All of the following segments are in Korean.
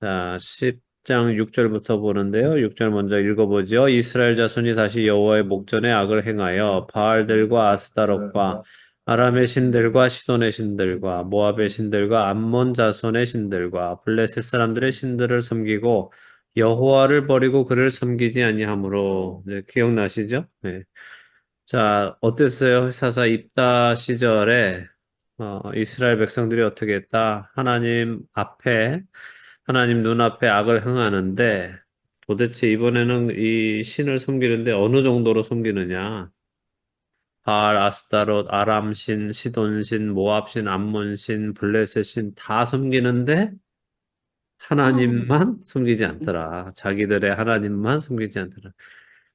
자, 10장 6절부터 보는데요. 6절 먼저 읽어보죠. 이스라엘 자손이 다시 여호와의 목전에 악을 행하여 바알들과 아스타롯과 아람의 신들과 시돈의 신들과 모압의 신들과 암몬 자손의 신들과 블레셋 사람들의 신들을 섬기고 여호와를 버리고 그를 섬기지 아니하므로. 네, 기억나시죠? 네. 자, 어땠어요? 사사 입다 시절에 이스라엘 백성들이 어떻게 했다? 하나님 눈앞에 악을 행하는데 도대체 이번에는 이 신을 섬기는데 어느 정도로 섬기느냐? 바알, 아스타롯, 아람 신, 시돈 신, 모압 신, 암몬 신, 블레셋 신 다 섬기는데 하나님만 섬기지 않더라. 자기들의 하나님만 섬기지 않더라.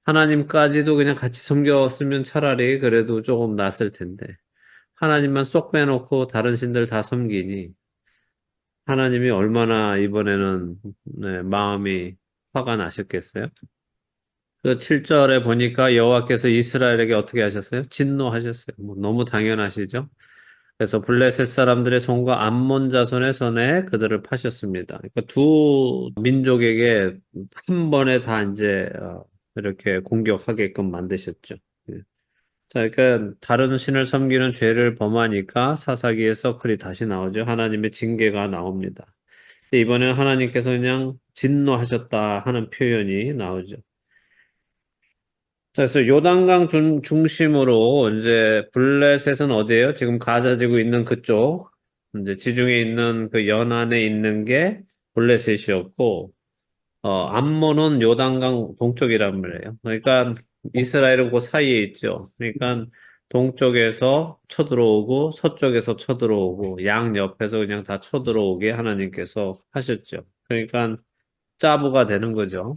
하나님까지도 그냥 같이 섬겼으면 차라리 그래도 조금 낫을 텐데. 하나님만 쏙 빼놓고 다른 신들 다 섬기니 하나님이 얼마나 이번에는 네, 마음이 화가 나셨겠어요? 그 7절에 보니까 여호와께서 이스라엘에게 어떻게 하셨어요? 진노하셨어요. 뭐 너무 당연하시죠? 그래서 블레셋 사람들의 손과 암몬 자손의 손에 그들을 파셨습니다. 그러니까 두 민족에게 한 번에 다 이제 이렇게 공격하게끔 만드셨죠. 예. 자, 그러니까 다른 신을 섬기는 죄를 범하니까 사사기의 서클이 다시 나오죠. 하나님의 징계가 나옵니다. 근데 이번에는 하나님께서 그냥 진노하셨다 하는 표현이 나오죠. 자, 그래서 요단강 중심으로 이제 블레셋은 어디예요? 지금 가자지구 있는 그쪽 이제 지중해 있는 그 연안에 있는 게 블레셋이었고 암몬은 요단강 동쪽이란 말이에요. 그러니까 이스라엘은 그 사이에 있죠. 그러니까 동쪽에서 쳐들어오고 서쪽에서 쳐들어오고 양 옆에서 그냥 다 쳐들어오게 하나님께서 하셨죠. 그러니까 짜부가 되는 거죠.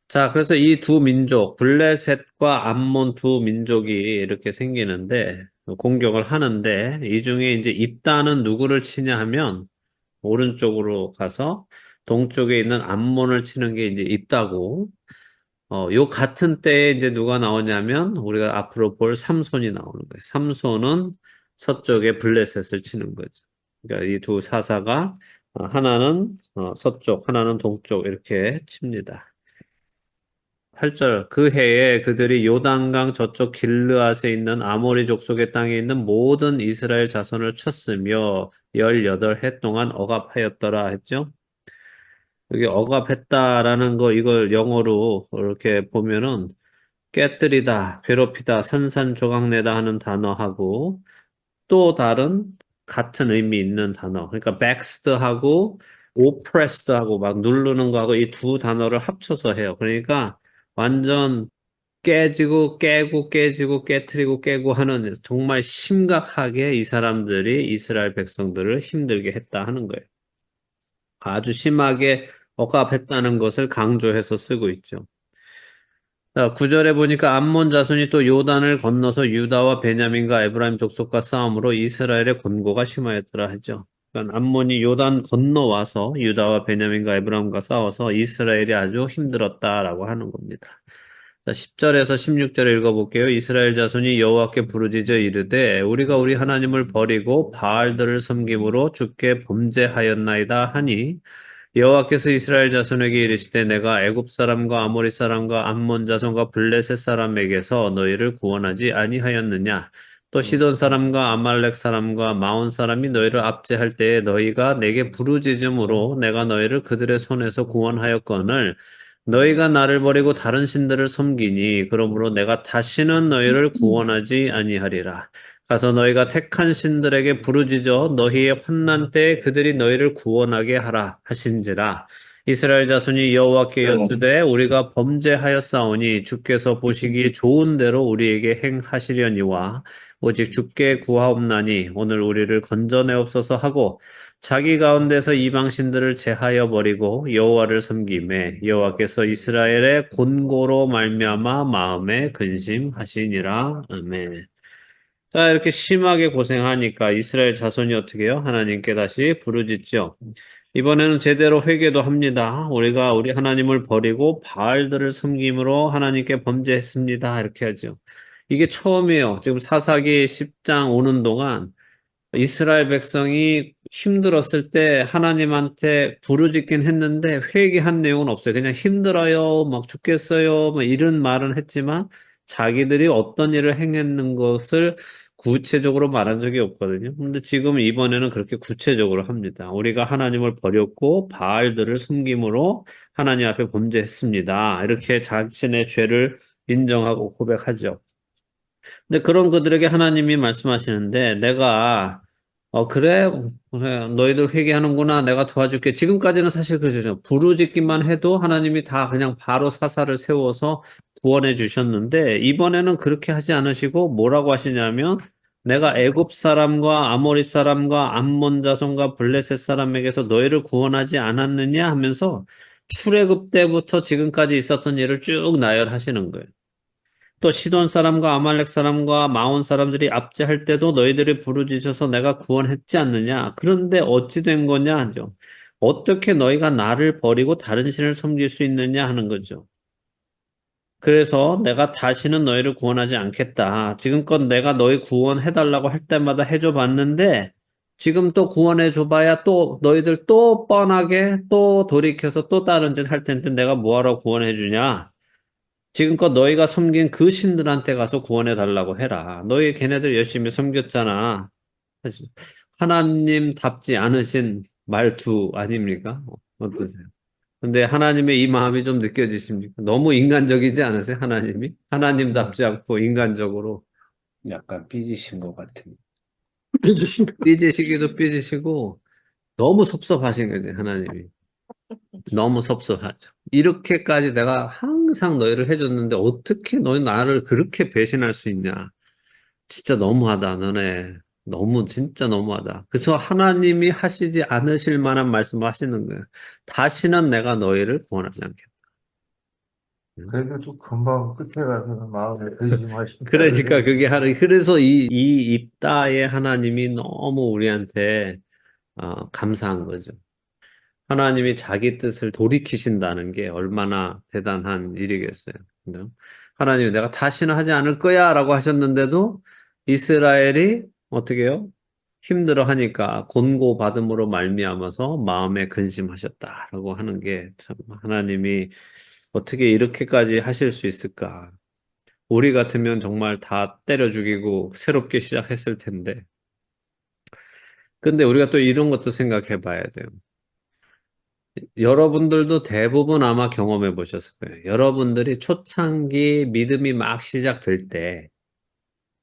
자, 그래서 이 두 민족, 블레셋과 암몬 두 민족이 이렇게 생기는데 공격을 하는데 이 중에 이제 입다는 누구를 치냐 하면 오른쪽으로 가서 동쪽에 있는 암몬을 치는 게 이제 있다고. 요 같은 때에 이제 누가 나오냐면 우리가 앞으로 볼 삼손이 나오는 거예요. 삼손은 서쪽에 블레셋을 치는 거죠. 그러니까 이 두 사사가 하나는 서쪽, 하나는 동쪽 이렇게 칩니다. 8절 그 해에 그들이 요단강 저쪽 길르앗에 있는 아모리 족속의 땅에 있는 모든 이스라엘 자손을 쳤으며 18해 동안 억압하였더라 했죠. 여기 억압했다라는 거 이걸 영어로 이렇게 보면은 깨뜨리다, 괴롭히다, 산산조각내다 하는 단어하고 또 다른 같은 의미 있는 단어. 그러니까 vexed하고 oppressed하고 막 누르는 거하고 이 두 단어를 합쳐서 해요. 그러니까 완전 깨지고 깨고 깨지고 깨트리고 깨고 하는 정말 심각하게 이 사람들이 이스라엘 백성들을 힘들게 했다 하는 거예요. 아주 심하게 억압했다는 것을 강조해서 쓰고 있죠. 자, 9절에 보니까 암몬 자손이 또 요단을 건너서 유다와 베냐민과 에브라임 족속과 싸움으로 이스라엘의 권고가 심하였더라 하죠. 그러니까 암몬이 요단 건너와서 유다와 베냐민과 에브라임과 싸워서 이스라엘이 아주 힘들었다라고 하는 겁니다. 자, 10절에서 16절 읽어볼게요. 이스라엘 자손이 여호와께 부르짖어 이르되 우리가 우리 하나님을 버리고 바알들을 섬김으로 주께 범죄하였나이다 하니 여호와께서 이스라엘 자손에게 이르시되 내가 애굽 사람과 아모리 사람과 암몬 자손과 블레셋 사람에게서 너희를 구원하지 아니하였느냐 또 시돈 사람과 아말렉 사람과 마온 사람이 너희를 압제할 때에 너희가 내게 부르짖음으로 내가 너희를 그들의 손에서 구원하였거늘 너희가 나를 버리고 다른 신들을 섬기니 그러므로 내가 다시는 너희를 구원하지 아니하리라. 가서 너희가 택한 신들에게 부르짖어 너희의 환난 때에 그들이 너희를 구원하게 하라 하신지라. 이스라엘 자손이 여호와께 여쭈되 우리가 범죄하였사오니 주께서 보시기 좋은 대로 우리에게 행하시려니와 오직 주께 구하옵나니 오늘 우리를 건져내옵소서 하고 자기 가운데서 이방 신들을 제하여 버리고 여호와를 섬기매 여호와께서 이스라엘의 곤고로 말미암아 마음에 근심하시니라. 아멘. 자, 이렇게 심하게 고생하니까 이스라엘 자손이 어떻게 해요? 하나님께 다시 부르짖죠. 이번에는 제대로 회개도 합니다. 우리가 우리 하나님을 버리고 바알들을 섬김으로 하나님께 범죄했습니다. 이렇게 하죠. 이게 처음이에요. 지금 사사기 10장 오는 동안 이스라엘 백성이 힘들었을 때 하나님한테 부르짖긴 했는데 회개한 내용은 없어요. 그냥 힘들어요, 막 죽겠어요, 뭐 이런 말은 했지만 자기들이 어떤 일을 행했는 것을 구체적으로 말한 적이 없거든요. 근데 지금 이번에는 그렇게 구체적으로 합니다. 우리가 하나님을 버렸고 바알들을 숨김으로 하나님 앞에 범죄했습니다. 이렇게 자신의 죄를 인정하고 고백하죠. 근데 그런 그들에게 하나님이 말씀하시는데 내가 그래? 그래. 너희들 회개하는구나. 내가 도와줄게. 지금까지는 사실 그죠. 부르짖기만 해도 하나님이 다 그냥 바로 사사를 세워서 구원해 주셨는데 이번에는 그렇게 하지 않으시고 뭐라고 하시냐면 내가 애굽 사람과 아모리 사람과 암몬 자손과 블레셋 사람에게서 너희를 구원하지 않았느냐 하면서 출애굽 때부터 지금까지 있었던 일을 쭉 나열하시는 거예요. 또 시돈 사람과 아말렉 사람과 마온 사람들이 압제할 때도 너희들이 부르짖어서 내가 구원했지 않느냐? 그런데 어찌 된 거냐 하죠. 어떻게 너희가 나를 버리고 다른 신을 섬길 수 있느냐 하는 거죠. 그래서 내가 다시는 너희를 구원하지 않겠다. 지금껏 내가 너희 구원해달라고 할 때마다 해줘 봤는데 지금 또 구원해 줘봐야 또 너희들 또 뻔하게 또 돌이켜서 또 다른 짓 할 텐데 내가 뭐하러 구원해 주냐? 지금껏 너희가 섬긴 그 신들한테 가서 구원해 달라고 해라. 너희 걔네들 열심히 섬겼잖아. 사실 하나님답지 않으신 말투 아닙니까? 어떠세요? 근데 하나님의 이 마음이 좀 느껴지십니까? 너무 인간적이지 않으세요? 하나님이? 음, 하나님답지 않고 인간적으로 약간 삐지신 것 같은. 삐지시기도 삐지시고 너무 섭섭하신 거지, 하나님이. 너무 섭섭하죠. 이렇게까지 내가 항상 너희를 해줬는데 어떻게 너희 나를 그렇게 배신할 수 있냐? 진짜 너무하다, 너네. 너무, 진짜 너무하다. 그래서 하나님이 하시지 않으실 만한 말씀을 하시는 거예요. 다시는 내가 너희를 구원하지 않겠다. 응? 그래도 또 금방 끝에 가서는 마음에 의심하신다 그러니까 그러니까. 그게 그래서 이 입다에 하나님이 너무 우리한테 감사한 거죠. 하나님이 자기 뜻을 돌이키신다는 게 얼마나 대단한 일이겠어요. 그죠? 하나님이 내가 다시는 하지 않을 거야 라고 하셨는데도 이스라엘이 어떻게 해요? 힘들어 하니까 곤고받음으로 말미암아서 마음에 근심하셨다라고 하는 게 참 하나님이 어떻게 이렇게까지 하실 수 있을까? 우리 같으면 정말 다 때려 죽이고 새롭게 시작했을 텐데. 근데 우리가 또 이런 것도 생각해 봐야 돼요. 여러분들도 대부분 아마 경험해 보셨을 거예요. 여러분들이 초창기 믿음이 막 시작될 때,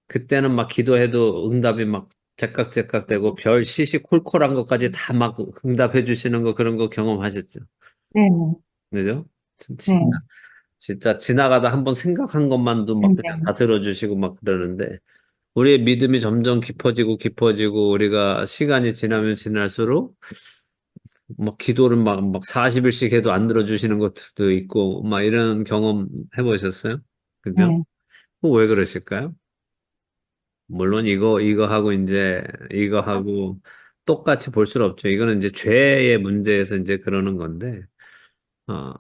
그때는 막 기도해도 응답이 막 제깍제깍 되고 별 시시콜콜한 것까지 다 막 응답해 주시는 거 그런 거 경험하셨죠? 네네. 그죠? 네. 진짜, 진짜 지나가다 한번 생각한 것만도 막 그냥 네. 다 들어주시고 막 그러는데, 우리의 믿음이 점점 깊어지고 깊어지고 우리가 시간이 지나면 지날수록 막 기도를 막 40일씩 해도 안 들어주시는 것들도 있고, 막 이런 경험 해보셨어요? 그죠? 네. 그거 왜 그러실까요? 물론 이거 하고 이제, 이거 하고 똑같이 볼 수는 없죠. 이거는 이제 죄의 문제에서 이제 그러는 건데, 어,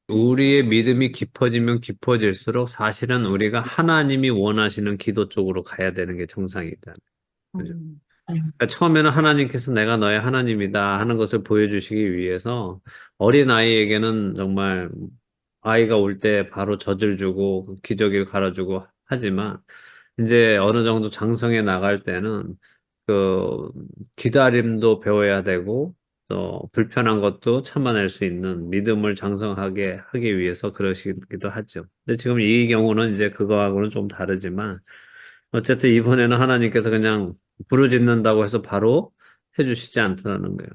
우리의 믿음이 깊어지면 깊어질수록 사실은 우리가 하나님이 원하시는 기도 쪽으로 가야 되는 게 정상이잖아요. 그죠? 음. 그러니까 처음에는 하나님께서 내가 너의 하나님이다 하는 것을 보여주시기 위해서 어린아이에게는 정말 아이가 올 때 바로 젖을 주고 기저귀를 갈아주고 하지만 이제 어느 정도 장성해 나갈 때는 그 기다림도 배워야 되고 또 불편한 것도 참아낼 수 있는 믿음을 장성하게 하기 위해서 그러시기도 하죠. 근데 지금 이 경우는 이제 그거하고는 좀 다르지만 어쨌든 이번에는 하나님께서 그냥 부르짖는다고 해서 바로 해주시지 않다는 거예요.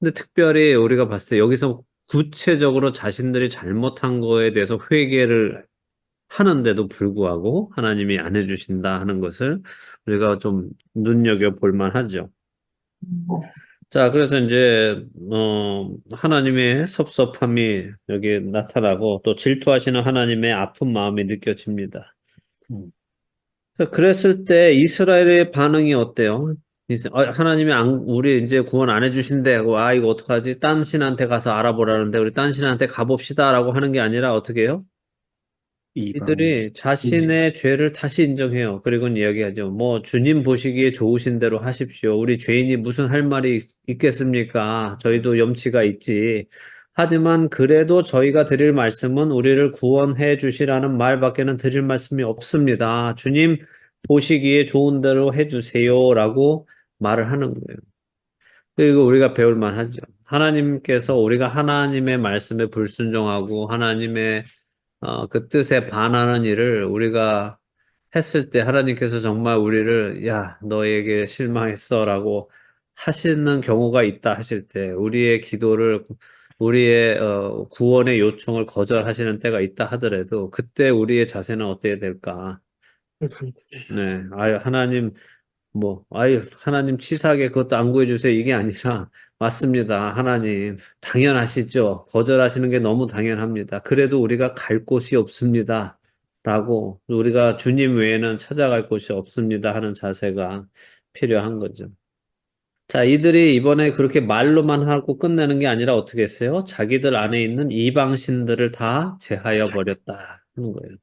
근데 특별히 우리가 봤을 때 여기서 구체적으로 자신들이 잘못한 거에 대해서 회개를 하는데도 불구하고 하나님이 안 해주신다 하는 것을 우리가 좀 눈여겨볼 만하죠. 자, 그래서 이제, 하나님의 섭섭함이 여기 나타나고 또 질투하시는 하나님의 아픈 마음이 느껴집니다. 음. 그랬을 때 이스라엘의 반응이 어때요? 하나님이 우리 이제 구원 안 해주신대. 이거 어떡하지? 딴 신한테 가서 알아보라는데 우리 딴 신한테 가봅시다라고 하는 게 아니라 어떻게 해요? 이방 이들이 자신의 죄를 다시 인정해요. 그리고는 이야기하죠. 뭐, 주님 보시기에 좋으신 대로 하십시오. 우리 죄인이 무슨 할 말이 있겠습니까? 저희도 염치가 있지. 하지만 그래도 저희가 드릴 말씀은 우리를 구원해 주시라는 말밖에는 드릴 말씀이 없습니다. 주님 보시기에 좋은 대로 해 주세요라고 말을 하는 거예요. 그리고 우리가 배울 만하죠. 하나님께서 우리가 하나님의 말씀에 불순종하고 하나님의 그 뜻에 반하는 일을 우리가 했을 때 하나님께서 정말 우리를 야, 너에게 실망했어라고 하시는 경우가 있다 하실 때 우리의 기도를 우리의 구원의 요청을 거절하시는 때가 있다 하더라도 그때 우리의 자세는 어떻게 될까? 감사합니다. 네, 아유 하나님 뭐, 아유, 하나님 치사하게 그것도 안 구해주세요. 이게 아니라, 맞습니다. 하나님. 당연하시죠. 거절하시는 게 너무 당연합니다. 그래도 우리가 갈 곳이 없습니다. 라고, 우리가 주님 외에는 찾아갈 곳이 없습니다. 하는 자세가 필요한 거죠. 자, 이들이 이번에 그렇게 말로만 하고 끝내는 게 아니라 어떻게 했어요? 자기들 안에 있는 이방신들을 다 제하여 버렸다. 하는 거예요.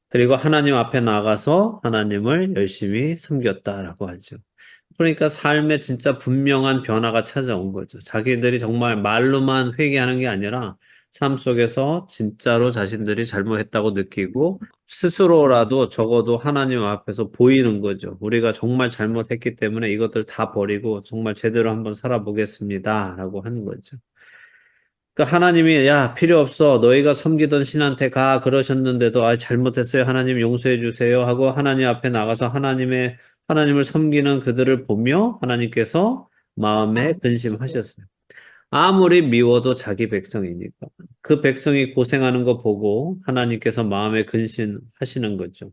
그리고 하나님 앞에 나가서 하나님을 열심히 섬겼다라고 하죠. 그러니까 삶에 진짜 분명한 변화가 찾아온 거죠. 자기들이 정말 말로만 회개하는 게 아니라 삶 속에서 진짜로 자신들이 잘못했다고 느끼고 스스로라도 적어도 하나님 앞에서 보이는 거죠. 우리가 정말 잘못했기 때문에 이것들 다 버리고 정말 제대로 한번 살아보겠습니다. 라고 하는 거죠. 그러니까 하나님이 야 필요 없어 너희가 섬기던 신한테 가 그러셨는데도 아 잘못했어요 하나님 용서해 주세요 하고 하나님 앞에 나가서 하나님을 섬기는 그들을 보며 하나님께서 마음에 근심하셨어요. 아무리 미워도 자기 백성이니까 그 백성이 고생하는 거 보고 하나님께서 마음에 근심하시는 거죠.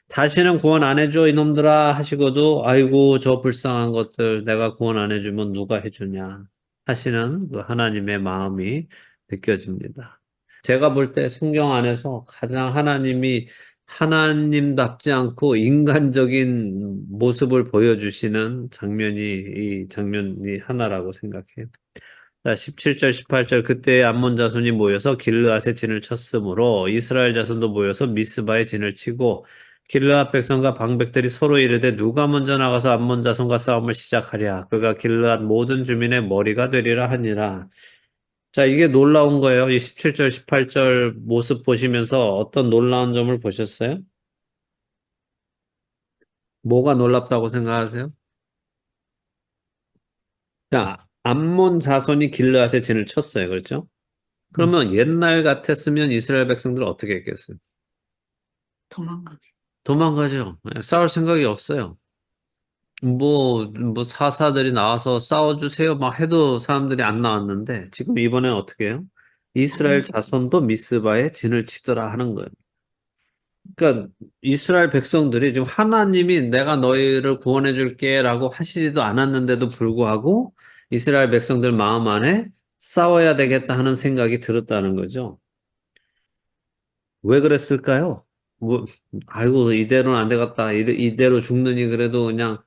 다시는 구원 안 해줘 이놈들아 하시고도 아이고 저 불쌍한 것들 내가 구원 안 해주면 누가 해주냐 하시는 그 하나님의 마음이 느껴집니다. 제가 볼 때 성경 안에서 가장 하나님이 하나님답지 않고 인간적인 모습을 보여주시는 장면이 이 장면이 하나라고 생각해요. 자, 17절, 18절 그때 암몬 자손이 모여서 길르앗의 진을 쳤으므로 이스라엘 자손도 모여서 미스바의 진을 치고 길르앗 백성과 방백들이 서로 이르되 누가 먼저 나가서 암몬 자손과 싸움을 시작하랴 그가 길르앗 모든 주민의 머리가 되리라 하니라. 자, 이게 놀라운 거예요. 이 17절, 18절 모습 보시면서 어떤 놀라운 점을 보셨어요? 뭐가 놀랍다고 생각하세요? 자, 암몬 자손이 길르앗의 진을 쳤어요. 그렇죠? 그러면 옛날 같았으면 이스라엘 백성들은 어떻게 했겠어요? 도망가지. 도망가죠. 예, 싸울 생각이 없어요. 뭐 사사들이 나와서 싸워주세요 막 해도 사람들이 안 나왔는데 지금 이번엔 어떻게 해요? 이스라엘 자손도 미스바에 진을 치더라 하는 거예요. 그러니까 이스라엘 백성들이 지금 하나님이 내가 너희를 구원해 줄게라고 하시지도 않았는데도 불구하고 이스라엘 백성들 마음 안에 싸워야 되겠다 하는 생각이 들었다는 거죠. 왜 그랬을까요? 뭐, 아이고, 이대로는 안 되겠다. 이대로 죽느니 그래도 그냥,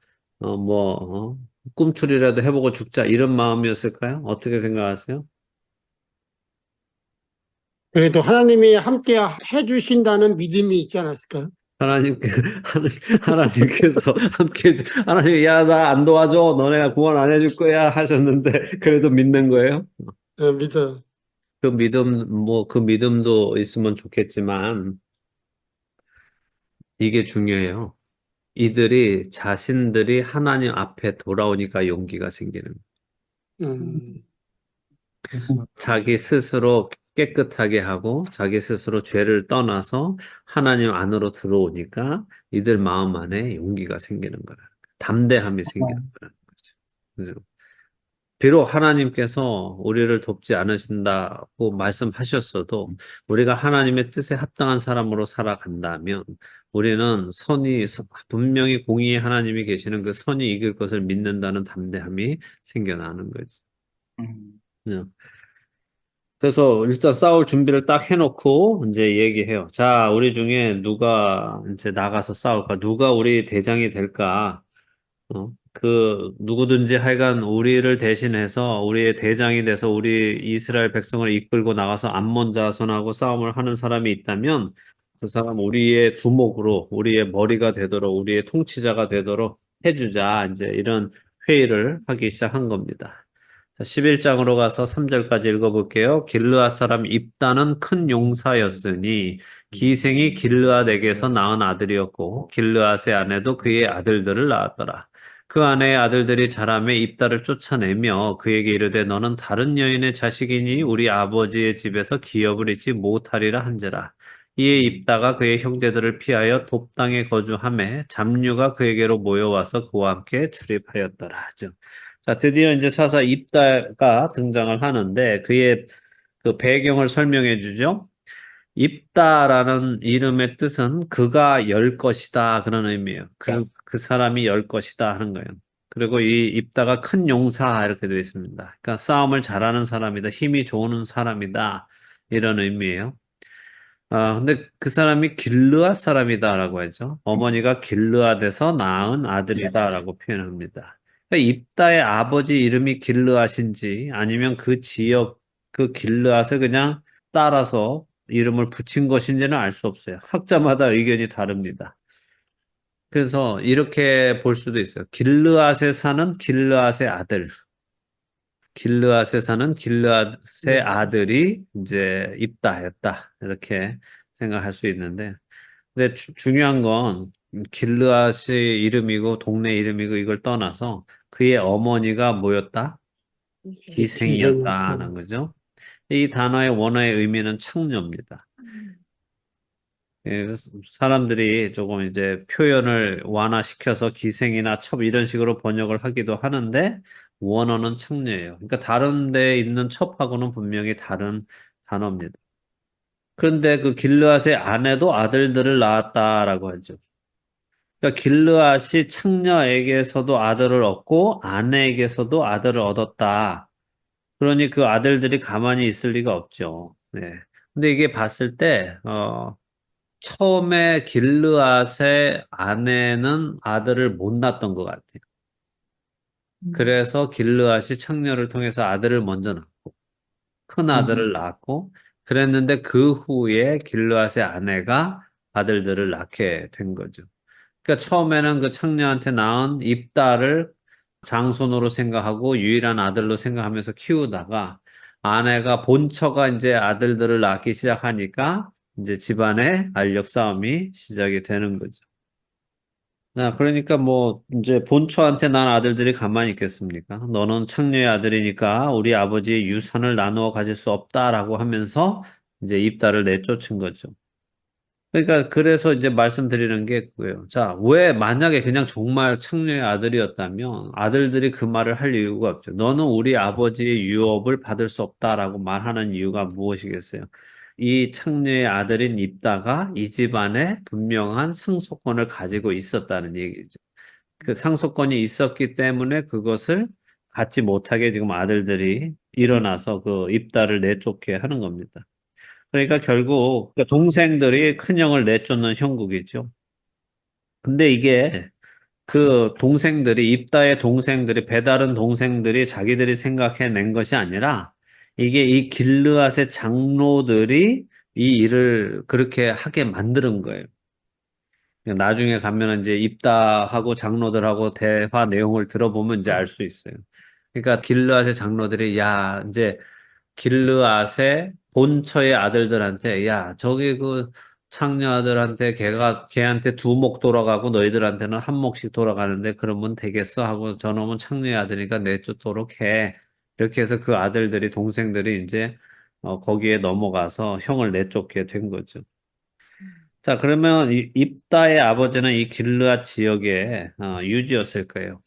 꿈틀이라도 해보고 죽자. 이런 마음이었을까요? 어떻게 생각하세요? 그래도 하나님이 함께 해주신다는 믿음이 있지 않았을까요? 하나님께, 하나님께서 함께, 하나님, 야, 나 안 도와줘. 너네가 구원 안 해줄 거야. 하셨는데, 그래도 믿는 거예요? 믿어. 그 믿음도 있으면 좋겠지만, 이게 중요해요. 이들이 자신들이 하나님 앞에 돌아오니까 용기가 생기는 거예요. 음, 자기 스스로 깨끗하게 하고 자기 스스로 죄를 떠나서 하나님 안으로 들어오니까 이들 마음 안에 용기가 생기는 거라. 담대함이 생기는 거라는 거죠. 그죠? 비록 하나님께서 우리를 돕지 않으신다고 말씀하셨어도 우리가 하나님의 뜻에 합당한 사람으로 살아간다면 우리는 분명히 공의의 하나님이 계시는 그 선이 이길 것을 믿는다는 담대함이 생겨나는 거죠. 그죠? 그래서 일단 싸울 준비를 딱 해놓고 이제 얘기해요. 자, 우리 중에 누가 이제 나가서 싸울까? 누가 우리 대장이 될까? 누구든지 하여간 우리를 대신해서 우리의 대장이 돼서 우리 이스라엘 백성을 이끌고 나가서 암몬 자손하고 싸움을 하는 사람이 있다면 그 사람 우리의 두목으로, 우리의 머리가 되도록, 우리의 통치자가 되도록 해주자. 이제 이런 회의를 하기 시작한 겁니다. 자, 11장으로 가서 3절까지 읽어볼게요. 길르앗 사람 입다는 큰 용사였으니 기생이 길르앗에게서 낳은 아들이었고 길르앗의 아내도 그의 아들들을 낳았더라. 그 아내의 아들들이 자라매 입다를 쫓아내며 그에게 이르되 너는 다른 여인의 자식이니 우리 아버지의 집에서 기업을 잊지 못하리라 한지라. 이에 입다가 그의 형제들을 피하여 돕당에 거주하매 잡류가 그에게로 모여와서 그와 함께 출입하였더라. 자, 드디어 이제 사사 입다가 등장을 하는데 그의 그 배경을 설명해 주죠. 입다라는 이름의 뜻은 그가 열 것이다 그런 의미예요. 그 사람이 열 것이다 하는 거예요. 그리고 이 입다가 큰 용사 이렇게 되어 있습니다. 그러니까 싸움을 잘하는 사람이다, 힘이 좋은 사람이다 이런 의미예요. 근데 그 사람이 길르앗 사람이다라고 하죠. 어머니가 길르앗에서 낳은 아들이다라고 표현합니다. 그러니까 입다의 아버지 이름이 길르앗인지 아니면 그 지역 그 길르앗을 그냥 따라서 이름을 붙인 것인지는 알 수 없어요. 학자마다 의견이 다릅니다. 그래서 이렇게 볼 수도 있어요. 길르앗에 사는 길르앗의 아들. 길르앗에 사는 길르앗의 아들이 이제 입다였다. 이렇게 생각할 수 있는데. 근데 중요한 건 길르앗의 이름이고 동네 이름이고 이걸 떠나서 그의 어머니가 뭐였다? 기생이었다는 거죠. 이 단어의 원어의 의미는 창녀입니다. 사람들이 조금 이제 표현을 완화시켜서 기생이나 첩 이런 식으로 번역을 하기도 하는데 원어는 창녀예요. 그러니까 다른 데에 있는 첩하고는 분명히 다른 단어입니다. 그런데 그 길르앗의 아내도 아들들을 낳았다라고 하죠. 그러니까 길르앗이 창녀에게서도 아들을 얻고 아내에게서도 아들을 얻었다. 그러니 그 아들들이 가만히 있을 리가 없죠. 네. 근데 이게 봤을 때, 처음에 길르앗의 아내는 아들을 못 낳았던 것 같아요. 그래서 길르앗이 창녀를 통해서 아들을 먼저 낳고, 큰 아들을 낳았고, 그랬는데 그 후에 길르앗의 아내가 아들들을 낳게 된 거죠. 그러니까 처음에는 그 창녀한테 낳은 입다를 장손으로 생각하고 유일한 아들로 생각하면서 키우다가 아내가 본처가 이제 아들들을 낳기 시작하니까 이제 집안의 알력 싸움이 시작이 되는 거죠. 자, 그러니까 뭐 이제 본처한테 난 아들들이 가만히 있겠습니까? 너는 창녀의 아들이니까 우리 아버지의 유산을 나누어 가질 수 없다라고 하면서 이제 입다를 내쫓은 거죠. 그러니까 그래서 이제 말씀드리는 게 그거예요. 자, 왜 만약에 그냥 정말 창녀의 아들이었다면 아들들이 그 말을 할 이유가 없죠. 너는 우리 아버지의 유업을 받을 수 없다라고 말하는 이유가 무엇이겠어요? 이 창녀의 아들인 입다가 이 집안에 분명한 상속권을 가지고 있었다는 얘기죠. 그 상속권이 있었기 때문에 그것을 갖지 못하게 지금 아들들이 일어나서 그 입다를 내쫓게 하는 겁니다. 그러니까 결국 그 동생들이 큰형을 내쫓는 형국이죠. 근데 이게 그 동생들이 입다의 동생들이 배다른 동생들이 자기들이 생각해낸 것이 아니라 이게 이 길르앗의 장로들이 이 일을 그렇게 하게 만드는 거예요. 나중에 가면 이제 입다하고 장로들하고 대화 내용을 들어보면 이제 알 수 있어요. 그러니까 길르앗의 장로들이 야 이제 길르앗의 본처의 아들들한테 야 저기 그 창녀 아들한테 걔한테 두 목 돌아가고 너희들한테는 한 목씩 돌아가는데 그러면 되겠어 하고 저놈은 창녀의 아들이니까 내쫓도록 해. 이렇게 해서 그 아들들이 동생들이 이제 거기에 넘어가서 형을 내쫓게 된 거죠. 자, 그러면 입다의 아버지는 이 길르앗 지역의 유지였을 거예요.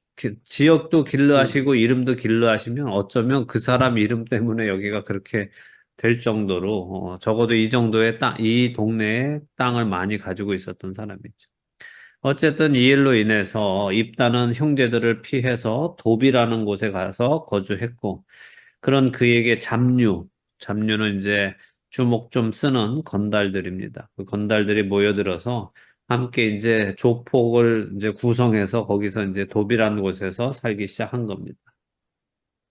지역도 길르앗이고 이름도 길르앗이면 어쩌면 그 사람 이름 때문에 여기가 그렇게 될 정도로 적어도 이 정도의 땅, 이 동네에 땅을 많이 가지고 있었던 사람이죠. 어쨌든 이 일로 인해서 입다는 형제들을 피해서 도비라는 곳에 가서 거주했고 그런 그에게 잡류는 이제 주목 좀 쓰는 건달들입니다. 그 건달들이 모여들어서 함께 이제 조폭을 이제 구성해서 거기서 이제 도비라는 곳에서 살기 시작한 겁니다.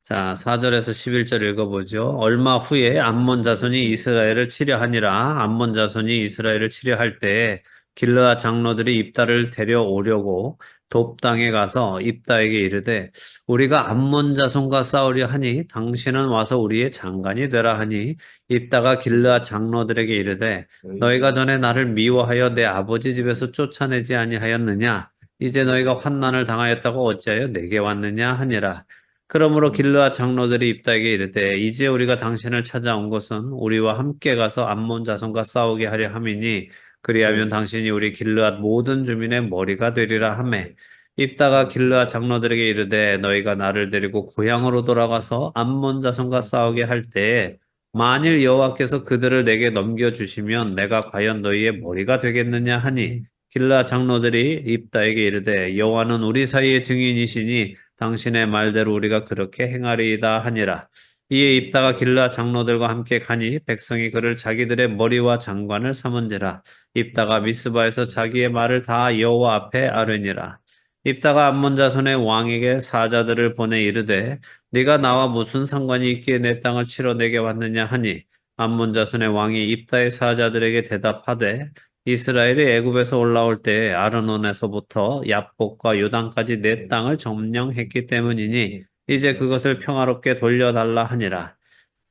자, 4절에서 11절 읽어보죠. 얼마 후에 암몬 자손이 이스라엘을 치려하니라. 암몬 자손이 이스라엘을 치려할 때에 길르앗 장로들이 입다를 데려오려고 돕당에 가서 입다에게 이르되 우리가 암몬 자손과 싸우려 하니 당신은 와서 우리의 장관이 되라 하니 입다가 길르앗 장로들에게 이르되 너희가 전에 나를 미워하여 내 아버지 집에서 쫓아내지 아니하였느냐? 이제 너희가 환난을 당하였다고 어찌하여 내게 왔느냐 하니라. 그러므로 길르앗 장로들이 입다에게 이르되 이제 우리가 당신을 찾아온 것은 우리와 함께 가서 암몬 자손과 싸우게 하려 함이니 그리하면 당신이 우리 길르앗 모든 주민의 머리가 되리라 하매 입다가 길르앗 장로들에게 이르되 너희가 나를 데리고 고향으로 돌아가서 암몬 자손과 싸우게 할 때에 만일 여호와께서 그들을 내게 넘겨주시면 내가 과연 너희의 머리가 되겠느냐 하니 길르앗 장로들이 입다에게 이르되 여호와는 우리 사이의 증인이시니 당신의 말대로 우리가 그렇게 행하리이다 하니라. 이에 입다가 길르앗 장로들과 함께 가니 백성이 그를 자기들의 머리와 장관을 삼은지라. 입다가 미스바에서 자기의 말을 다 여호와 앞에 아뢰니라. 입다가 암몬 자손의 왕에게 사자들을 보내 이르되 네가 나와 무슨 상관이 있기에 내 땅을 치러 내게 왔느냐 하니 암몬 자손의 왕이 입다의 사자들에게 대답하되 이스라엘이 애굽에서 올라올 때 아르논에서부터 야복과 요단까지 내 땅을 점령했기 때문이니 이제 그것을 평화롭게 돌려달라 하니라.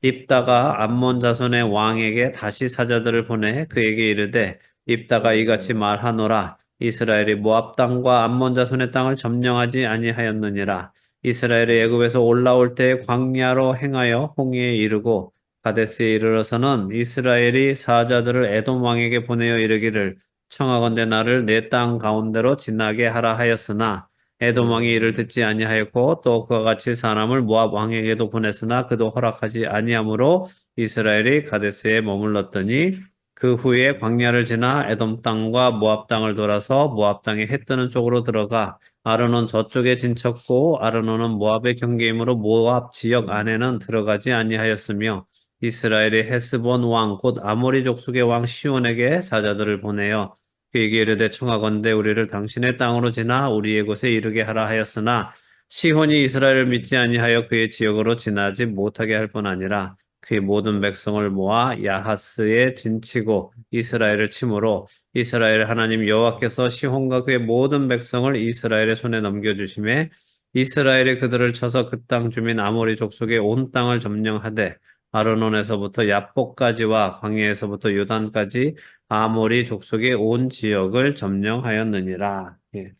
입다가 암몬 자손의 왕에게 다시 사자들을 보내 그에게 이르되 입다가 이같이 말하노라. 이스라엘이 모압 땅과 암몬 자손의 땅을 점령하지 아니하였느니라. 이스라엘이 애굽에서 올라올 때 광야로 행하여 홍해에 이르고 가데스에 이르러서는 이스라엘이 사자들을 에돔 왕에게 보내어 이르기를 청하건대 나를 내 땅 가운데로 지나게 하라 하였으나 에돔 왕이 이를 듣지 아니하였고 또 그와 같이 사람을 모압 왕에게도 보냈으나 그도 허락하지 아니하므로 이스라엘이 가데스에 머물렀더니 그 후에 광야를 지나 에돔 땅과 모압 땅을 돌아서 모압 땅에 해 뜨는 쪽으로 들어가 아르논 저쪽에 진쳤고 아르논은 모압의 경계이므로 모압 지역 안에는 들어가지 아니하였으며 이스라엘이 헤스본 왕 곧 아모리 족속의 왕 시온에게 사자들을 보내어 그에게 이르되 청하건대 우리를 당신의 땅으로 지나 우리의 곳에 이르게 하라 하였으나 시온이 이스라엘을 믿지 아니하여 그의 지역으로 지나지 못하게 할 뿐 아니라 그의 모든 백성을 모아 야하스에 진치고 이스라엘을 치므로 이스라엘 하나님 여호와께서 시온과 그의 모든 백성을 이스라엘의 손에 넘겨주심에 이스라엘이 그들을 쳐서 그 땅 주민 아모리 족속의 온 땅을 점령하되 아르논에서부터 야복까지와 광야에서부터 요단까지 아모리 족속의 온 지역을 점령하였느니라. 예.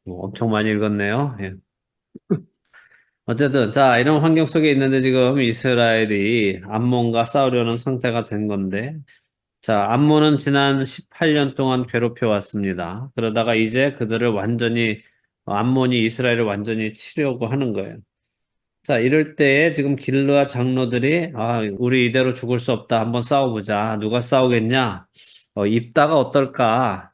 엄청 많이 읽었네요. 예. 어쨌든 자 이런 환경 속에 있는데 지금 이스라엘이 암몬과 싸우려는 상태가 된 건데 자 암몬은 지난 18년 동안 괴롭혀 왔습니다. 그러다가 이제 그들을 완전히 암몬이 이스라엘을 완전히 치려고 하는 거예요. 자, 이럴 때에 지금 길르앗 장로들이 우리 이대로 죽을 수 없다. 한번 싸워보자. 누가 싸우겠냐? 입다가 어떨까?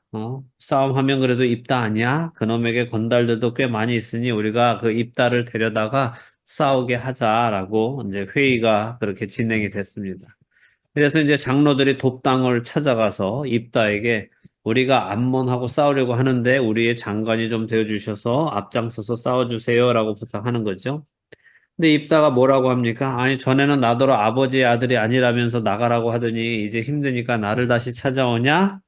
싸움하면 그래도 입다 아니야? 그놈에게 건달들도 꽤 많이 있으니 우리가 그 입다를 데려다가 싸우게 하자라고 이제 회의가 그렇게 진행이 됐습니다. 그래서 이제 장로들이 돕당을 찾아가서 입다에게 우리가 암몬하고 싸우려고 하는데 우리의 장관이 좀 되어주셔서 앞장서서 싸워주세요라고 부탁하는 거죠. 근데 입다가 뭐라고 합니까? 아니, 전에는 나더러 아버지의 아들이 아니라면서 나가라고 하더니 이제 힘드니까 나를 다시 찾아오냐?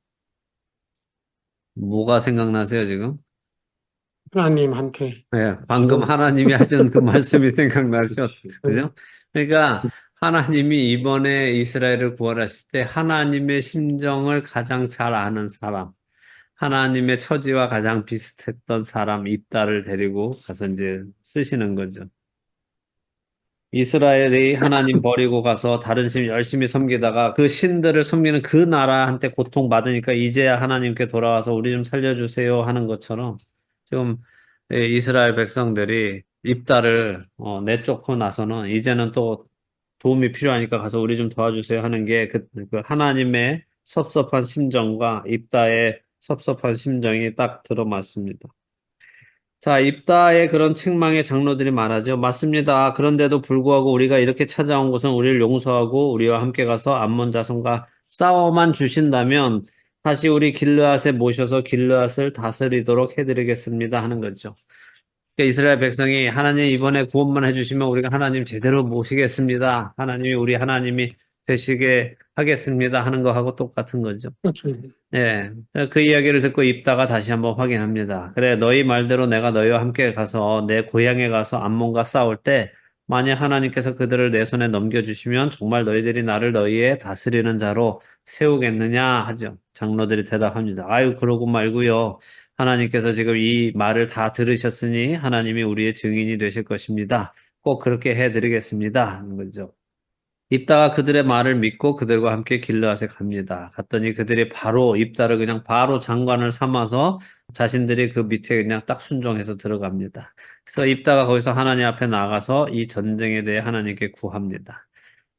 뭐가 생각나세요, 지금? 하나님한테. 네, 방금 하나님이 하신 그 말씀이 생각나죠? 그죠? 그러니까 하나님이 이번에 이스라엘을 구원하실 때 하나님의 심정을 가장 잘 아는 사람, 하나님의 처지와 가장 비슷했던 사람 입다를 데리고 가서 이제 쓰시는 거죠. 이스라엘이 하나님 버리고 가서 다른 신 열심히 섬기다가 그 신들을 섬기는 그 나라한테 고통받으니까 이제야 하나님께 돌아와서 우리 좀 살려주세요 하는 것처럼 지금 이스라엘 백성들이 입다를 내쫓고 나서는 이제는 또 도움이 필요하니까 가서 우리 좀 도와주세요 하는 게 그 하나님의 섭섭한 심정과 입다의 섭섭한 심정이 딱 들어맞습니다. 자, 입다의 그런 책망의 장로들이 말하죠. 맞습니다. 그런데도 불구하고 우리가 이렇게 찾아온 것은 우리를 용서하고 우리와 함께 가서 암몬 자손과 싸워만 주신다면 다시 우리 길르앗에 모셔서 길르앗을 다스리도록 해드리겠습니다 하는 거죠. 그러니까 이스라엘 백성이 하나님 이번에 구원만 해주시면 우리가 하나님 제대로 모시겠습니다. 하나님이 우리 하나님이 되시게 하겠습니다. 하는 거하고 똑같은 거죠. 그렇죠. 예, 그 이야기를 듣고 입다가 다시 한번 확인합니다. 그래, 너희 말대로 내가 너희와 함께 가서 내 고향에 가서 암몬과 싸울 때 만약 하나님께서 그들을 내 손에 넘겨주시면 정말 너희들이 나를 너희의 다스리는 자로 세우겠느냐 하죠. 장로들이 대답합니다. 아유, 그러고 말고요. 하나님께서 지금 이 말을 다 들으셨으니 하나님이 우리의 증인이 되실 것입니다. 꼭 그렇게 해드리겠습니다. 하는 거죠. 입다가 그들의 말을 믿고 그들과 함께 길르앗에 갑니다. 갔더니 그들이 바로 입다를 그냥 바로 장관을 삼아서 자신들이 그 밑에 그냥 딱 순종해서 들어갑니다. 그래서 입다가 거기서 하나님 앞에 나가서 이 전쟁에 대해 하나님께 구합니다.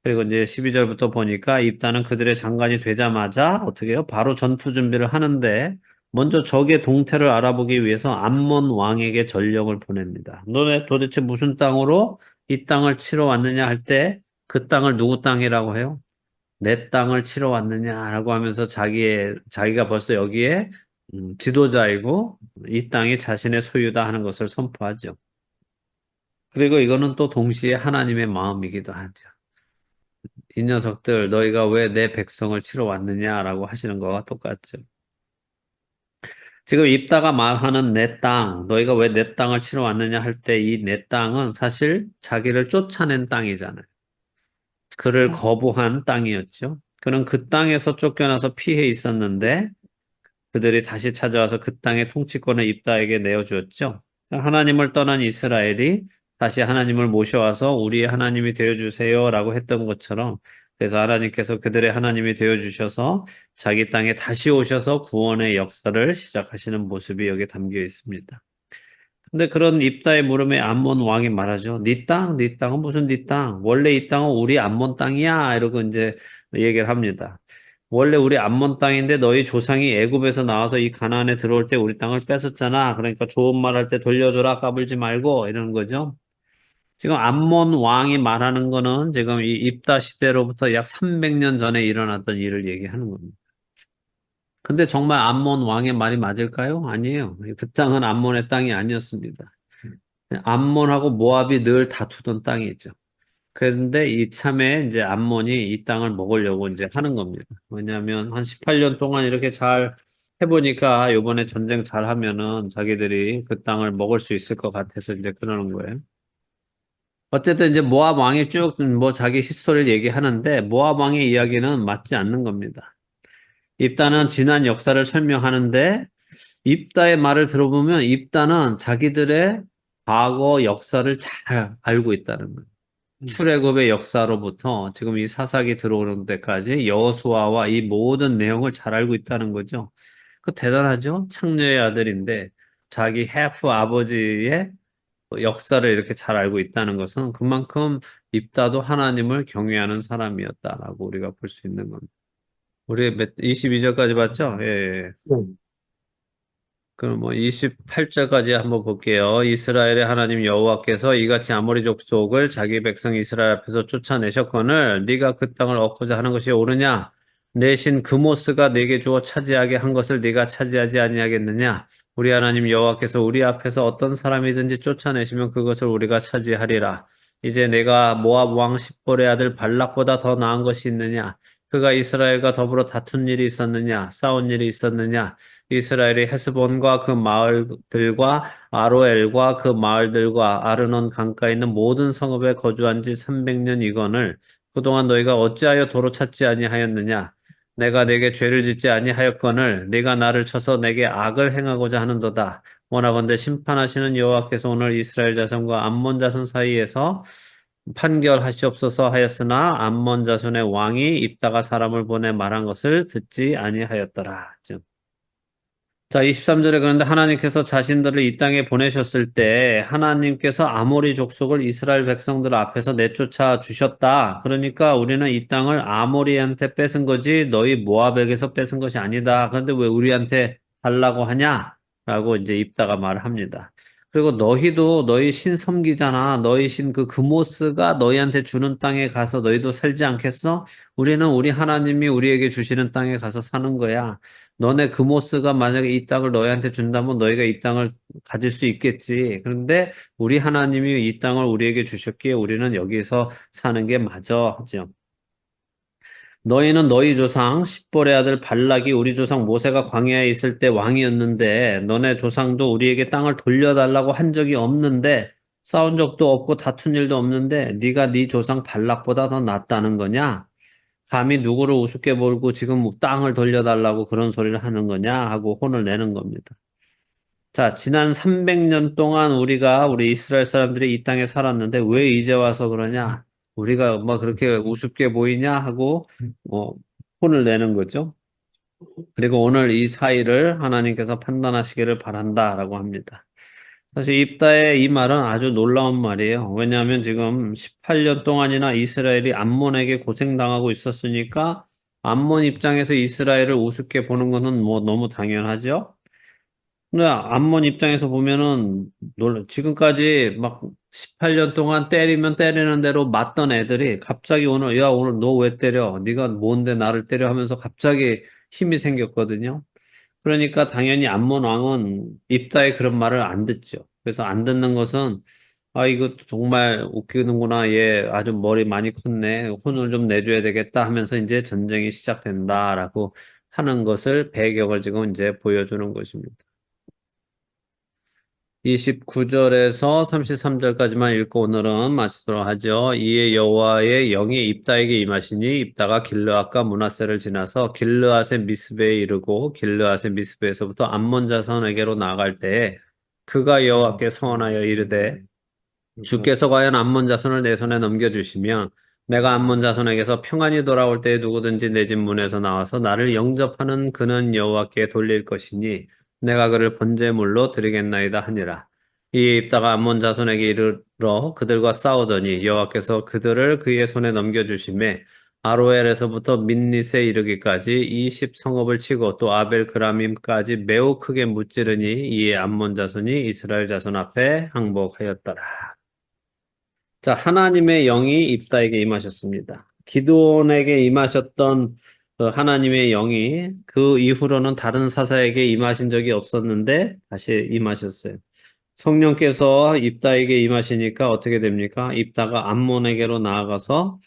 그리고 이제 12절부터 보니까 입다는 그들의 장관이 되자마자 어떻게 해요? 바로 전투 준비를 하는데 먼저 적의 동태를 알아보기 위해서 암몬 왕에게 전령을 보냅니다. 너네 도대체 무슨 땅으로 이 땅을 치러 왔느냐 할 때 그 땅을 누구 땅이라고 해요? 내 땅을 치러 왔느냐라고 하면서 자기가 벌써 여기에 지도자이고 이 땅이 자신의 소유다 하는 것을 선포하죠. 그리고 이거는 또 동시에 하나님의 마음이기도 하죠. 이 녀석들 너희가 왜 내 백성을 치러 왔느냐라고 하시는 거와 똑같죠. 지금 입다가 말하는 내 땅, 너희가 왜 내 땅을 치러 왔느냐 할 때 이 내 땅은 사실 자기를 쫓아낸 땅이잖아요. 그를 거부한 땅이었죠. 그는 그 땅에서 쫓겨나서 피해 있었는데 그들이 다시 찾아와서 그 땅의 통치권을 입다에게 내어주었죠. 하나님을 떠난 이스라엘이 다시 하나님을 모셔와서 우리의 하나님이 되어주세요라고 했던 것처럼 그래서 하나님께서 그들의 하나님이 되어주셔서 자기 땅에 다시 오셔서 구원의 역사를 시작하시는 모습이 여기에 담겨 있습니다. 근데 그런 입다의 물음에 암몬 왕이 말하죠. 네 땅, 네 땅은 무슨 네 땅? 원래 이 땅은 우리 암몬 땅이야. 이러고 이제 얘기를 합니다. 원래 우리 암몬 땅인데 너희 조상이 애굽에서 나와서 이 가나안에 들어올 때 우리 땅을 뺏었잖아. 그러니까 좋은 말 할 때 돌려줘라. 까불지 말고 이러는 거죠. 지금 암몬 왕이 말하는 거는 지금 이 입다 시대로부터 약 300년 전에 일어났던 일을 얘기하는 겁니다. 근데 정말 암몬 왕의 말이 맞을까요? 아니에요. 그 땅은 암몬의 땅이 아니었습니다. 암몬하고 모압이 늘 다투던 땅이죠. 그런데 이참에 이제 암몬이 이 땅을 먹으려고 이제 하는 겁니다. 왜냐하면 한 18년 동안 이렇게 잘 해보니까 요번에 전쟁 잘 하면은 자기들이 그 땅을 먹을 수 있을 것 같아서 이제 그러는 거예요. 어쨌든 이제 모압 왕이 쭉 뭐 자기 히스토리를 얘기하는데 모압 왕의 이야기는 맞지 않는 겁니다. 입다는 지난 역사를 설명하는데 입다의 말을 들어보면 입다는 자기들의 과거 역사를 잘 알고 있다는 거예요. 출애굽의 역사로부터 지금 이 사사기 들어오는 데까지 여호수아와 이 모든 내용을 잘 알고 있다는 거죠. 그 대단하죠? 창녀의 아들인데 자기 해프 아버지의 역사를 이렇게 잘 알고 있다는 것은 그만큼 입다도 하나님을 경외하는 사람이었다라고 우리가 볼 수 있는 겁니다. 우리 22절까지 봤죠? 예, 예. 그럼 뭐 28절까지 한번 볼게요. 이스라엘의 하나님 여호와께서 이같이 아모리 족속을 자기 백성 이스라엘 앞에서 쫓아내셨거늘 네가 그 땅을 얻고자 하는 것이 옳으냐? 내 신 그모스가 네게 주어 차지하게 한 것을 네가 차지하지 아니하겠느냐? 우리 하나님 여호와께서 우리 앞에서 어떤 사람이든지 쫓아내시면 그것을 우리가 차지하리라. 이제 내가 모압 왕 십볼의 아들 발락보다 더 나은 것이 있느냐? 그가 이스라엘과 더불어 다툰 일이 있었느냐? 싸운 일이 있었느냐? 이스라엘이 헤스본과 그 마을들과 아로엘과 그 마을들과 아르논 강가에 있는 모든 성읍에 거주한 지 300년이거늘 그동안 너희가 어찌하여 도로 찾지 아니하였느냐? 내가 내게 죄를 짓지 아니하였거늘 네가 나를 쳐서 내게 악을 행하고자 하는도다. 원하건대 심판하시는 여호와께서 오늘 이스라엘 자손과 암몬 자손 사이에서 판결하시옵소서 하였으나 암몬 자손의 왕이 입다가 사람을 보내 말한 것을 듣지 아니하였더라. 자, 23절에 그런데 하나님께서 자신들을 이 땅에 보내셨을 때 하나님께서 아모리 족속을 이스라엘 백성들 앞에서 내쫓아 주셨다. 그러니까 우리는 이 땅을 아모리한테 뺏은 거지 너희 모압에게서 뺏은 것이 아니다. 그런데 왜 우리한테 달라고 하냐? 라고 이제 입다가 말을 합니다. 그리고 너희도 너희 신 섬기잖아. 너희 신 그 그모스가 너희한테 주는 땅에 가서 너희도 살지 않겠어? 우리는 우리 하나님이 우리에게 주시는 땅에 가서 사는 거야. 너네 그모스가 만약에 이 땅을 너희한테 준다면 너희가 이 땅을 가질 수 있겠지. 그런데 우리 하나님이 이 땅을 우리에게 주셨기에 우리는 여기서 사는 게 맞아. 하죠. 너희는 너희 조상 십볼의 아들 발락이 우리 조상 모세가 광야에 있을 때 왕이었는데 너네 조상도 우리에게 땅을 돌려달라고 한 적이 없는데 싸운 적도 없고 다툰 일도 없는데 네가 네 조상 발락보다 더 낫다는 거냐? 감히 누구를 우습게 보고 지금 땅을 돌려달라고 그런 소리를 하는 거냐? 하고 혼을 내는 겁니다. 자, 지난 300년 동안 우리 이스라엘 사람들이 이 땅에 살았는데 왜 이제 와서 그러냐? 우리가 뭐 그렇게 우습게 보이냐? 하고 혼을 내는 거죠. 그리고 오늘 이 사이를 하나님께서 판단하시기를 바란다라고 합니다. 사실 입다의 이 말은 아주 놀라운 말이에요. 왜냐하면 지금 18년 동안이나 이스라엘이 암몬에게 고생당하고 있었으니까 암몬 입장에서 이스라엘을 우습게 보는 것은 뭐 너무 당연하죠. 근데 암몬 입장에서 보면은 지금까지 막 18년 동안 때리면 때리는 대로 맞던 애들이 갑자기 오늘 야 오늘 너 왜 때려? 네가 뭔데 나를 때려 하면서 갑자기 힘이 생겼거든요. 그러니까 당연히 암몬 왕은 입다의 그런 말을 안 듣죠. 그래서 안 듣는 것은 아 이거 정말 웃기는구나. 얘 아주 머리 많이 컸네. 혼을 좀 내줘야 되겠다 하면서 이제 전쟁이 시작된다라고 하는 것을 배경을 지금 이제 보여주는 것입니다. 29절에서 33절까지만 읽고 오늘은 마치도록 하죠. 이에 여호와의 영이 입다에게 임하시니 입다가 길르앗과 므낫세를 지나서 길르앗의 미스베에 이르고 길르앗의 미스베에서부터 암몬 자손에게로 나아갈 때에 그가 여호와께 서원하여 이르되 주께서 과연 암몬 자손을 내 손에 넘겨주시면 내가 암몬 자손에게서 평안히 돌아올 때에 누구든지 내 집 문에서 나와서 나를 영접하는 그는 여호와께 돌릴 것이니 내가 그를 번제물로 드리겠나이다 하니라. 이에 입다가 암몬 자손에게 이르러 그들과 싸우더니 여호와께서 그들을 그의 손에 넘겨주심에 아로엘에서부터 민닛에 이르기까지 20성읍을 치고 또 아벨 그라밈까지 매우 크게 무찌르니 이에 암몬 자손이 이스라엘 자손 앞에 항복하였더라. 자, 하나님의 영이 입다에게 임하셨습니다. 기드온에게 임하셨던 그 하나님의 영이 그 이후로는 다른 사사에게 임하신 적이 없었는데 다시 임하셨어요. 성령께서 입다에게 임하시니까 어떻게 됩니까? 입다가 암몬에게로 나아가서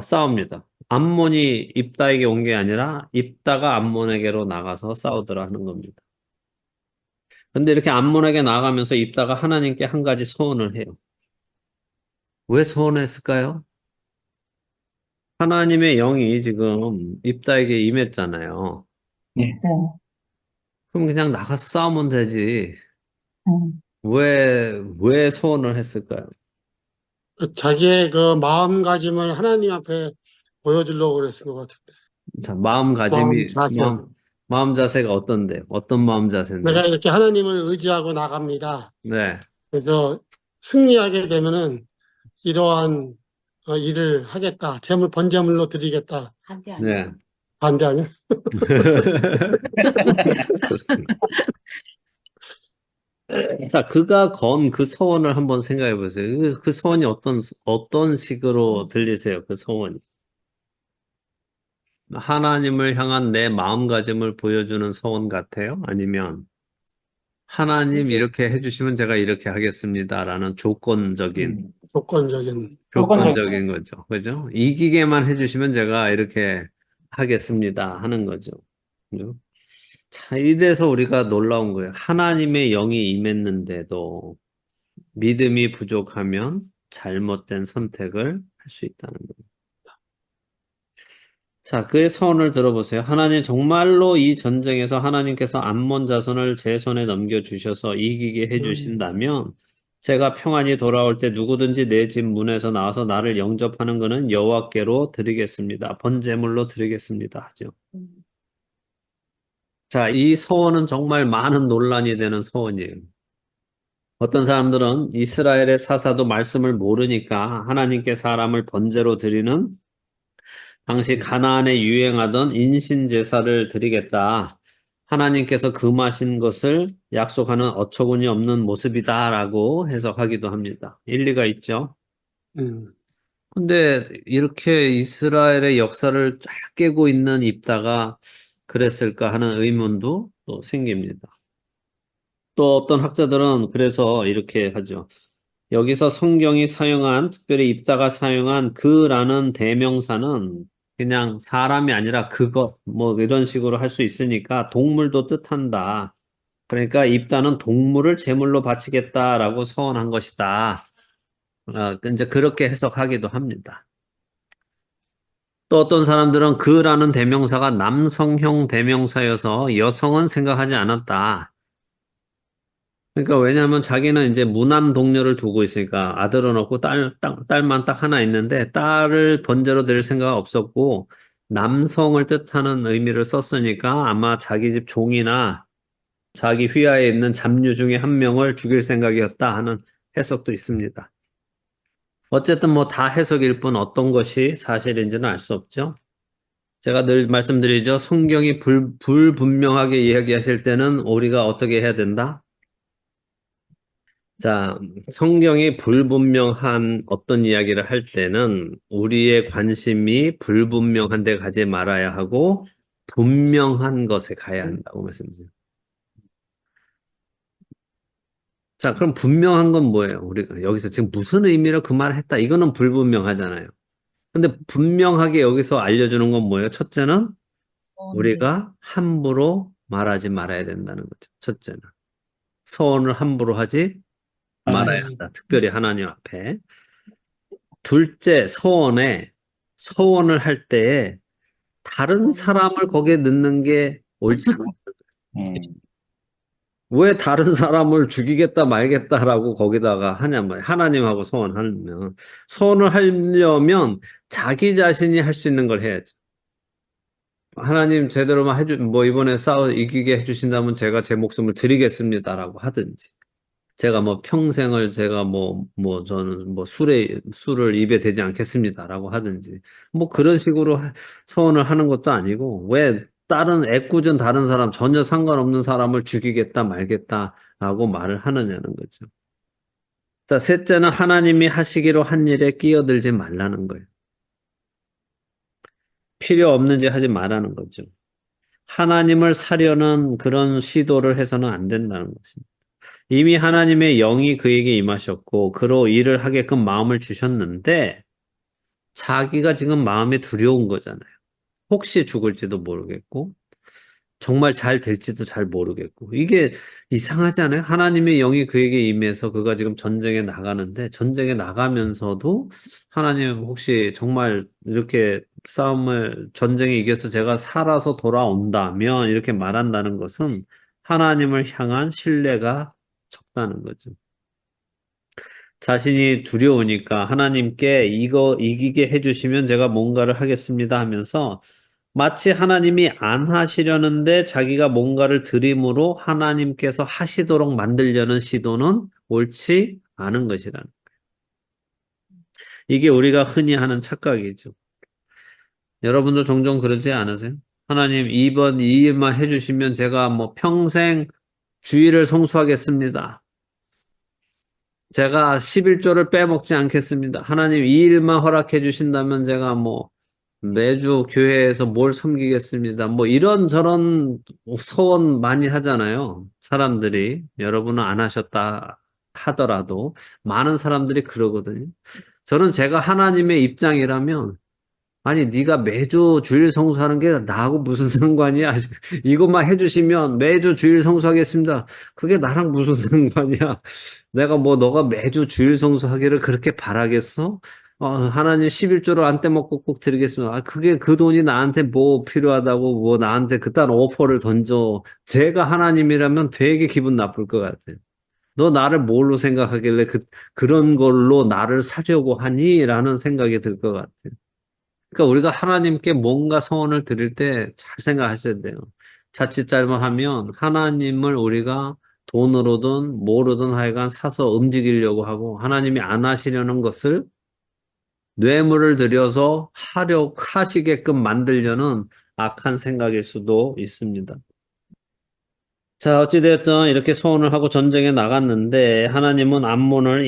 싸웁니다. 암몬이 입다에게 온 게 아니라 입다가 암몬에게로 나가서 싸우더라 하는 겁니다. 근데 이렇게 암몬에게 나가면서 입다가 하나님께 한 가지 소원을 해요. 왜 소원했을까요? 하나님의 영이 지금 입다에게 임했잖아요. 네. 그럼 그냥 나가서 싸우면 되지. 음. 왜 소원을 했을까요? 자기의 그 마음가짐을 하나님 앞에 보여주려고 그랬을 것 같은데. 자, 마음 자세. 마음 자세가 어떤 마음 자세인데? 내가 이렇게 하나님을 의지하고 나갑니다. 네. 그래서 승리하게 되면은 이러한 일을 하겠다. 번제물로 드리겠다. 한지 네. 아니야. 반대 아니야? 자, 그가 건 그 소원을 한번 생각해 보세요. 그 소원이 어떤 식으로 들리세요? 그 소원이. 하나님을 향한 내 마음가짐을 보여주는 소원 같아요? 아니면 하나님 이렇게 해주시면 제가 이렇게 하겠습니다라는 조건적인 조건적인. 거죠. 그죠? 이기게만 해주시면 제가 이렇게 하겠습니다 하는 거죠. 그죠? 자, 이래서 우리가 놀라운 거예요. 하나님의 영이 임했는데도 믿음이 부족하면 잘못된 선택을 할 수 있다는 거예요. 자, 그의 서원을 들어보세요. 하나님 정말로 이 전쟁에서 하나님께서 암몬 자손을 제 손에 넘겨주셔서 이기게 해주신다면 제가 평안히 돌아올 때 누구든지 내 집 문에서 나와서 나를 영접하는 것은 여호와께로 드리겠습니다. 번제물로 드리겠습니다. 하죠. 자, 이 소원은 정말 많은 논란이 되는 소원이에요. 어떤 사람들은 이스라엘의 사사도 말씀을 모르니까 하나님께 사람을 번제로 드리는 당시 가나안에 유행하던 인신 제사를 드리겠다. 하나님께서 금하신 것을 약속하는 어처구니 없는 모습이다라고 해석하기도 합니다. 일리가 있죠. 음. 근데 이렇게 이스라엘의 역사를 쫙 깨고 있는 입다가 그랬을까 하는 의문도 또 생깁니다. 또 어떤 학자들은 그래서 이렇게 하죠. 여기서 성경이 사용한, 특별히 입다가 사용한 그라는 대명사는 그냥 사람이 아니라 그것, 뭐 이런 식으로 할 수 있으니까 동물도 뜻한다. 그러니까 입다는 동물을 제물로 바치겠다라고 서원한 것이다. 이제 그렇게 해석하기도 합니다. 또 어떤 사람들은 그라는 대명사가 남성형 대명사여서 여성은 생각하지 않았다. 그러니까 왜냐하면 자기는 이제 무남 동료를 두고 있으니까 아들은 없고 딸만 딱 하나 있는데 딸을 번제로 드릴 생각 없었고 남성을 뜻하는 의미를 썼으니까 아마 자기 집 종이나 자기 휘하에 있는 잡류 중에 한 명을 죽일 생각이었다 하는 해석도 있습니다. 어쨌든 뭐 다 해석일 뿐 어떤 것이 사실인지는 알 수 없죠. 제가 늘 말씀드리죠. 성경이 불분명하게 이야기하실 때는 우리가 어떻게 해야 된다? 자, 성경이 불분명한 어떤 이야기를 할 때는 우리의 관심이 불분명한 데 가지 말아야 하고 분명한 것에 가야 한다고 말씀드려요. 자, 그럼 분명한 건 뭐예요? 우리가 여기서 지금 무슨 의미로 그 말을 했다. 이거는 불분명하잖아요. 근데 분명하게 여기서 알려주는 건 뭐예요? 첫째는 소원들. 우리가 함부로 말하지 말아야 된다는 거죠. 첫째는. 서원을 함부로 하지 말아야 하나님. 한다. 특별히 하나님 앞에. 둘째, 서원을 할 때에 다른 사람을 거기에 넣는 게 옳지 않아요. 음. 왜 다른 사람을 죽이겠다 말겠다라고 거기다가 하냐 말이에요. 하나님하고 서원하면. 서원을 하려면 자기 자신이 할 수 있는 걸 해야지. 하나님 제대로만 뭐 이번에 싸워 이기게 해주신다면 제가 제 목숨을 드리겠습니다라고 하든지. 제가 뭐 평생을 제가 저는 뭐 술을 입에 대지 않겠습니다라고 하든지. 뭐 그런 식으로 서원을 하는 것도 아니고, 왜 다른 애꿎은 다른 사람, 전혀 상관없는 사람을 죽이겠다 말겠다라고 말을 하느냐는 거죠. 자, 셋째는 하나님이 하시기로 한 일에 끼어들지 말라는 거예요. 필요 없는 짓 하지 말라는 거죠. 하나님을 사려는 그런 시도를 해서는 안 된다는 것입니다. 이미 하나님의 영이 그에게 임하셨고 그로 일을 하게끔 마음을 주셨는데 자기가 지금 마음에 두려운 거잖아요. 혹시 죽을지도 모르겠고 정말 잘 될지도 잘 모르겠고 이게 이상하지 않아요? 하나님의 영이 그에게 임해서 그가 지금 전쟁에 나가는데 전쟁에 나가면서도 하나님 혹시 정말 이렇게 전쟁에 이겨서 제가 살아서 돌아온다면 이렇게 말한다는 것은 하나님을 향한 신뢰가 적다는 거죠. 자신이 두려우니까 하나님께 이거 이기게 해주시면 제가 뭔가를 하겠습니다 하면서 마치 하나님이 안 하시려는데 자기가 뭔가를 드림으로 하나님께서 하시도록 만들려는 시도는 옳지 않은 것이라는. 이게 우리가 흔히 하는 착각이죠. 여러분도 종종 그러지 않으세요? 하나님 이번 이 일만 해주시면 제가 뭐 평생 주일을 성수하겠습니다. 제가 11조를 빼먹지 않겠습니다. 하나님 이 일만 허락해 주신다면 제가 뭐 매주 교회에서 뭘 섬기겠습니다. 뭐 이런저런 소원 많이 하잖아요. 사람들이. 여러분은 안 하셨다 하더라도 많은 사람들이 그러거든요. 저는 제가 하나님의 입장이라면 아니 네가 매주 주일 성수하는 게 나하고 무슨 상관이야. 이것만 해주시면 매주 주일 성수하겠습니다. 그게 나랑 무슨 상관이야. 내가 뭐 너가 매주 주일 성수하기를 그렇게 바라겠어? 하나님 11조를 안 떼먹고 꼭 드리겠습니다. 그게 그 돈이 나한테 뭐 필요하다고 뭐 나한테 그딴 오퍼를 던져. 제가 하나님이라면 되게 기분 나쁠 것 같아요. 너 나를 뭘로 생각하길래 그런 걸로 나를 사려고 하니? 라는 생각이 들 것 같아요. 그러니까 우리가 하나님께 뭔가 소원을 드릴 때 잘 생각하셔야 돼요. 자칫 잘못하면 하나님을 우리가 돈으로든 뭐로든 하여간 사서 움직이려고 하고 하나님이 안 하시려는 것을 뇌물을 들여서 하시게끔 만들려는 악한 생각일 수도 있습니다. 자, 어찌되었든 이렇게 소원을 하고 전쟁에 나갔는데 하나님은 암몬을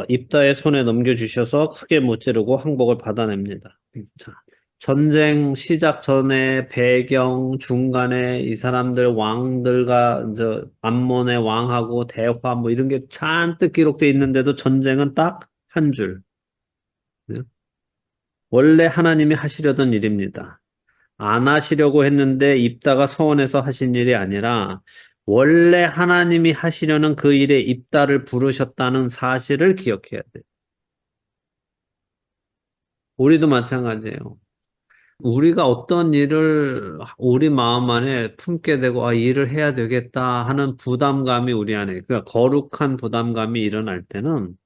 입다의 손에 넘겨주셔서 크게 무찌르고 항복을 받아냅니다. 자, 전쟁 시작 전에 배경 중간에 이 사람들 왕들과 이제 암몬의 왕하고 대화 뭐 이런 게 잔뜩 기록되어 있는데도 전쟁은 딱 한 줄. 원래 하나님이 하시려던 일입니다. 안 하시려고 했는데 입다가 서원해서 하신 일이 아니라 원래 하나님이 하시려는 그 일에 입다를 부르셨다는 사실을 기억해야 돼요. 우리도 마찬가지예요. 우리가 어떤 일을 우리 마음 안에 품게 되고 이 일을 해야 되겠다 하는 부담감이 우리 안에 그러니까 거룩한 부담감이 일어날 때는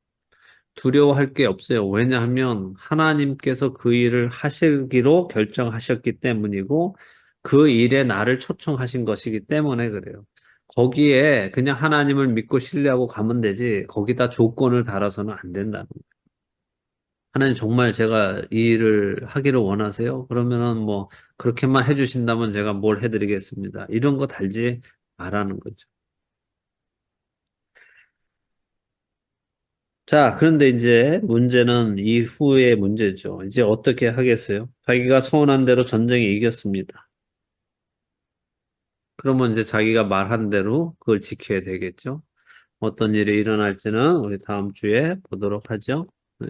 두려워할 게 없어요. 왜냐하면 하나님께서 그 일을 하시기로 결정하셨기 때문이고 그 일에 나를 초청하신 것이기 때문에 그래요. 거기에 그냥 하나님을 믿고 신뢰하고 가면 되지 거기다 조건을 달아서는 안 된다는 거예요. 하나님 정말 제가 이 일을 하기를 원하세요? 그러면은 뭐 그렇게만 해주신다면 제가 뭘 해드리겠습니다. 이런 거 달지 말라는 거죠. 자, 그런데 이제 문제는 이후의 문제죠. 이제 어떻게 하겠어요? 자기가 소원한 대로 전쟁에 이겼습니다. 그러면 이제 자기가 말한 대로 그걸 지켜야 되겠죠. 어떤 일이 일어날지는 우리 다음 주에 보도록 하죠. 네.